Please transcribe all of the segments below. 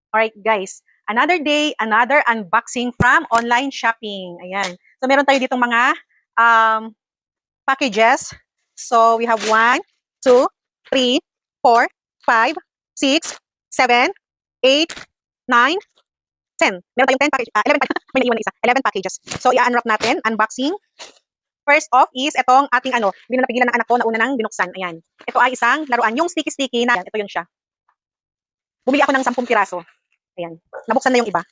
Alright guys, another day, another unboxing from online shopping. Ayan. So meron tayo ditong mga packages. So we have 1, 2, 3, 4, 5, 6, 7, 8, 9, 10. Meron tayong 10 packages. 11 packages. May naiwan na isa. 11 packages. So i-unwrap natin, unboxing. First off is itong ating hindi na napigilan ng anak ko na una nang binuksan. Ayan. Ito ay isang laruan. Yung sticky-sticky na, ito yun siya. Bumili ako ng 10 piraso. Ayan. Nabuksan na yung iba.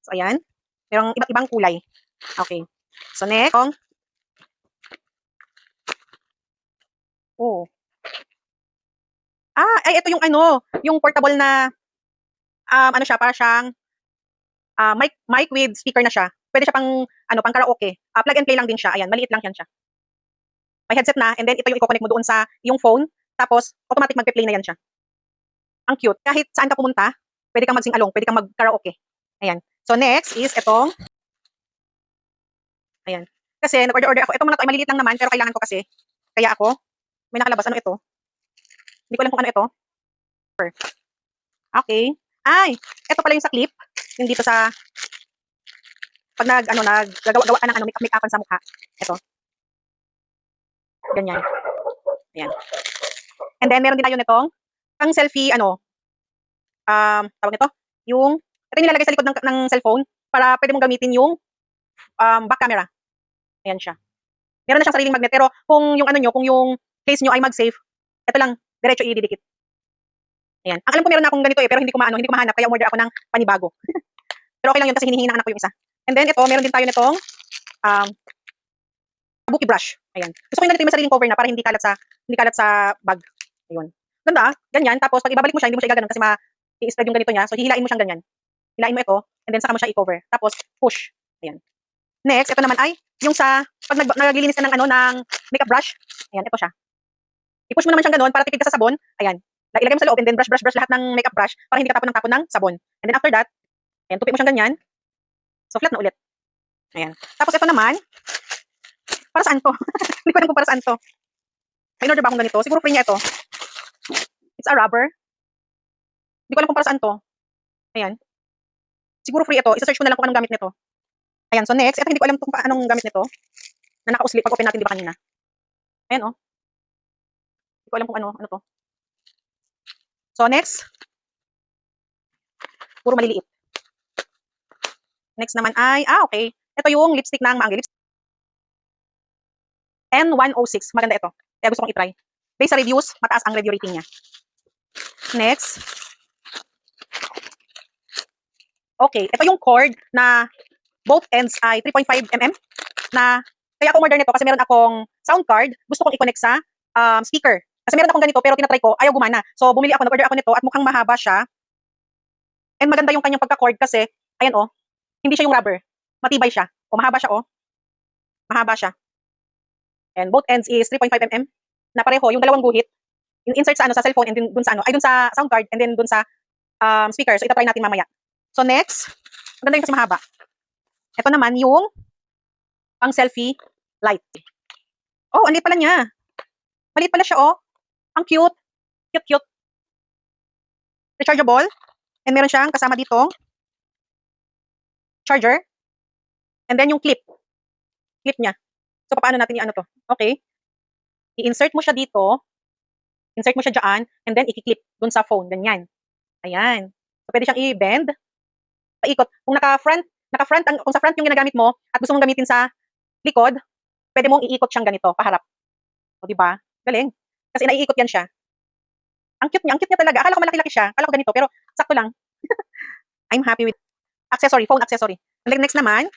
So, ayan. Merong iba't ibang kulay. Okay. So, next. Oh. Ay, ito yung yung portable na, siya, para siyang, mic with speaker na siya. Pwede siya pang, pang karaoke. Plug and play lang din siya. Ayan, maliit lang yan siya. May headset na, and then ito yung i-connect mo doon sa yung phone. Tapos, automatic magpe-play na yan siya. Ang cute. Kahit saan ka pumunta, pwede kang mag-sing along, pwede kang mag-karaoke. Ayan. So, next is itong, ayan. Kasi, nag-order ako. Itong mga to ay maliliit lang naman, pero kailangan ko kasi. Kaya ako, may nakalabas. Ano ito? Hindi ko alam kung ano ito. Okay. Ay, ito pala yung sa clip. Yung dito sa, pag naggagawa ka ng make-upan sa mukha. Ito. Ganyan. Ayan. And then, meron din tayo nitong, pang selfie, tawag nito, ito yung nilalagay sa likod ng cellphone para pwede mong gamitin yung back camera. Ayan siya. Meron na siyang sariling magnet, pero kung yung kung yung case nyo ay mag-safe, ito lang, diretso i-didikit. Ayan. Ang alam ko meron na akong ganito pero hindi ko mahanap, kaya umorder ako ng panibago. Pero okay lang yun kasi hinihingi ng anak ko yung isa. And then ito, meron din tayo nitong kabuki brush. Ayan. Gusto ko yung ganito yung sariling cover na para hindi kalat sa bag. Ayun. Ganda, ganyan. Tapos pag ibabalik mo siya, hindi mo siya igaganon kasi i-spread yung ganito niya. So hihilain mo siyang ganyan. Hilain mo ito, and then saka mo siya i-cover. Tapos push. Ayan. Next, ito naman ay yung sa pag naglilinis ka ng ng makeup brush. Ayan, ito siya. I-push mo naman siyang ganoon para tipid ka sa sabon. Ayan. Ilagay mo sa loob and then brush lahat ng makeup brush para hindi ka tapon ng sabon. And then after that, ayan, tupi mo siyang ganyan. So flat na ulit. Ayan. Tapos ito naman, para saan to? Hindi ko alam kung para saan to. May order ba akong ganito? Siguro free niya ito. It's a rubber. Hindi ko alam kung para saan to. Ayan. Siguro free ito. Isa-search ko na lang kung anong gamit nito. Ayan. So next, ito hindi ko alam kung anong gamit nito. Na naka-usli pag open natin di ba kanina. Ayan oh. Hindi ko alam kung ano to. So next, puro maliliit. Next naman ay, okay. Ito yung lipstick ng Maangge Lips. N106. Maganda ito. Kaya gusto kong i-try. Based sa reviews, mataas ang review rating niya. Next. Okay. Ito yung cord na both ends ay 3.5mm. Na, kaya ako order nito kasi meron akong sound card. Gusto kong i-connect sa speaker. Kasi meron akong ganito pero tinatry ko, ayaw gumana. So bumili ako, nag-order ako nito at mukhang mahaba siya. And maganda yung kanyang pagka-cord kasi, ayan oh, hindi siya yung rubber. Matibay siya. O mahaba siya oh. Mahaba siya. And both ends is 3.5mm. Na pareho, yung dalawang guhit, insert sa sa cellphone and then dun sa ay dun sa sound card and then dun sa speaker. So ita-try natin mamaya. So next, maganda yung kasi mahaba. Ito naman yung pang selfie light. Oh, ang liit pala niya. Maliit pala siya oh. Ang cute. Cute. Rechargeable. And meron siyang kasama dito charger. And then yung clip. Clip niya. So paano natin i-ano to? Okay. I-insert mo siya dito. Insert mo siya dyan. And then i-clip dun sa phone. Ganyan. Ayan. So pwede siyang i-bend. Paikot. Kung kung sa front yung ginagamit mo at gusto mong gamitin sa likod, pwede mong iikot siyang ganito, paharap. O diba? Galing. Kasi naiikot yan siya. Ang cute niya talaga. Akala ko malaki-laki siya. Akala ko ganito, pero sakto lang. I'm happy with accessory, phone accessory. And then next naman,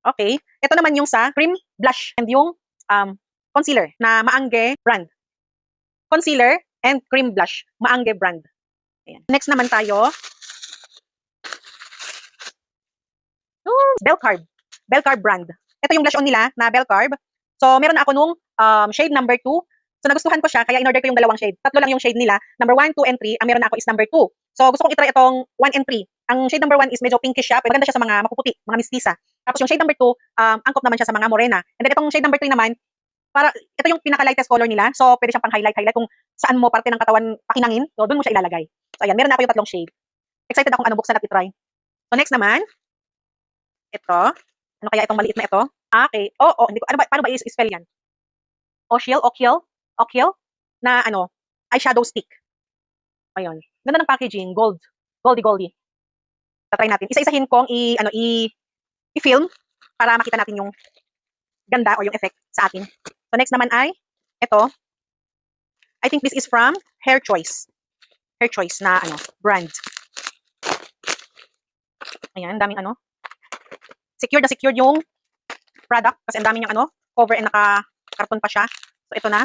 okay, ito naman yung sa cream blush and yung concealer na Maangge brand. Concealer and cream blush, Maangge brand. Ayan. Next naman tayo, Bellcarb brand. Ito yung blush on nila na Bellcarb. So, meron na ako nung shade number 2. So, nagustuhan ko siya, kaya in-order ko yung dalawang shade. Tatlo lang yung shade nila. Number 1, 2, and 3. Ang meron na ako is number 2. So, gusto kong i-try itong 1 and 3. Ang shade number 1 is medyo pinkish siya. Maganda siya sa mga mapuputi, mga mistisa. Tapos yung shade number 2, angkop naman siya sa mga morena. And then itong shade number 3 naman, Para, ito yung pinaka-lightest color nila. So, pwede siyang pang-highlight kung saan mo parte ng katawan pakinangin. So, doon mo siya ilalagay. So, ayan, meron na ako yung tatlong shade. Excited akong buksan at i-try. So, next naman, ito. Ano kaya itong maliit na ito? Okay. Hindi ko, paano ba i-spell yan? Okiel, na eyeshadow stick. Ayun. Ganda ng packaging, gold. Goldie. Tatry natin. Isa-isahin kong i-film para makita natin yung ganda o yung effect sa atin. So next naman ay ito. I think this is from Hair Choice. Hair Choice na brand. Ayan, daming secured yung product kasi ang daming yung cover and naka-karton pa siya. So ito na.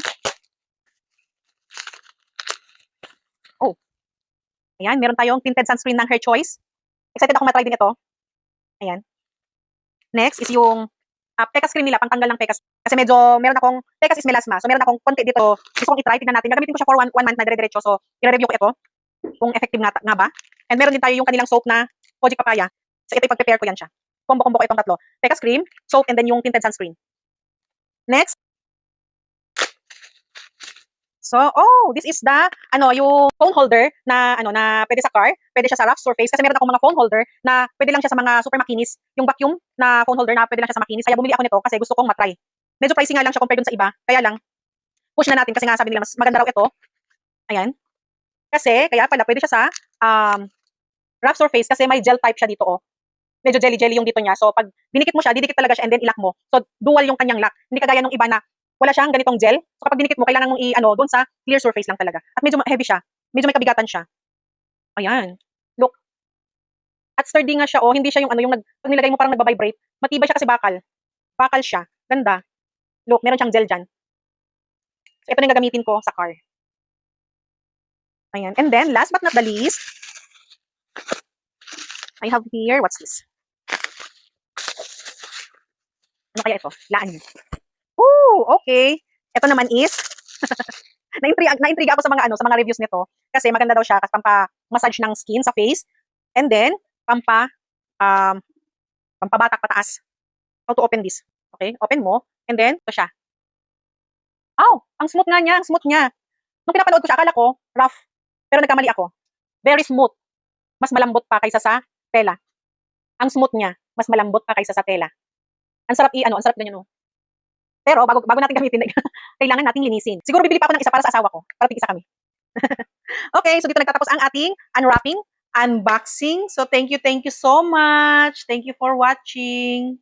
Oh. Ayan, meron tayong tinted sunscreen ng Hair Choice. Excited ako matry din ito. Ayan. Next is yung Pecas cream nila, pangtanggal ng Pecas. Kasi medyo, meron akong, Pecas is melasma. So, meron akong konti dito. Gusto kong i-try, tignan natin. Gagamitin ko siya for one month na dire-diretso. So, i-review ko ito. Kung effective nga ba. And meron din tayo yung kanilang soap na Kojic Papaya. So, ito ipag-prepare ko yan siya. Combo-combo ko itong tatlo. Pecas cream, soap, and then yung tinted sunscreen. Next. So, this is the, yung phone holder na, na pwede sa car, pwede siya sa rough surface, kasi meron akong mga phone holder na pwede lang siya sa mga super makinis, yung vacuum na phone holder na pwede lang siya sa makinis, kaya bumili ako nito kasi gusto kong matry. Medyo pricey nga lang siya compared dun sa iba, kaya lang, push na natin kasi nga sabi nila, mas maganda raw ito. Ayan. Kasi, kaya pala, pwede siya sa, rough surface, kasi may gel type siya dito, Medyo jelly yung dito niya. So, pag dinikit mo siya, didikit talaga siya and then ilak mo. So, dual yung kanyang lock. Hindi kagaya nung iba na wala siyang ganitong gel. So, kapag dinikit mo, kailangan mong doon sa clear surface lang talaga. At medyo heavy siya. Medyo may kabigatan siya. Ayan. Look. At sturdy nga siya, Hindi siya yung pag nilagay mo parang nagbabibrate. Matibay siya kasi bakal. Bakal siya. Ganda. Look, meron siyang gel dyan. So, ito na yung gagamitin ko sa car. Ayan. And then, last but not the least, I have here, what's this? Ano kaya ito? Laan. Okay. Ito naman is na-intriga ako sa mga reviews nito kasi maganda daw siya kasi pampa-massage ng skin sa face and then pampabatak pataas. How to open this? Okay, open mo and then ito siya. Ang smooth niya. Nung pinapanood ko siya, akala ko rough, pero nagkamali ako. Very smooth. Mas malambot pa kaysa sa tela. Ang smooth niya, mas malambot pa kaysa sa tela. Ang sarap ang sarap ganyan, Pero bago natin gamitin, kailangan nating linisin. Siguro bibili pa ako ng isa para sa asawa ko, para tig-isa kami. Okay, so dito nagtatapos ang ating unwrapping, unboxing. So thank you so much. Thank you for watching.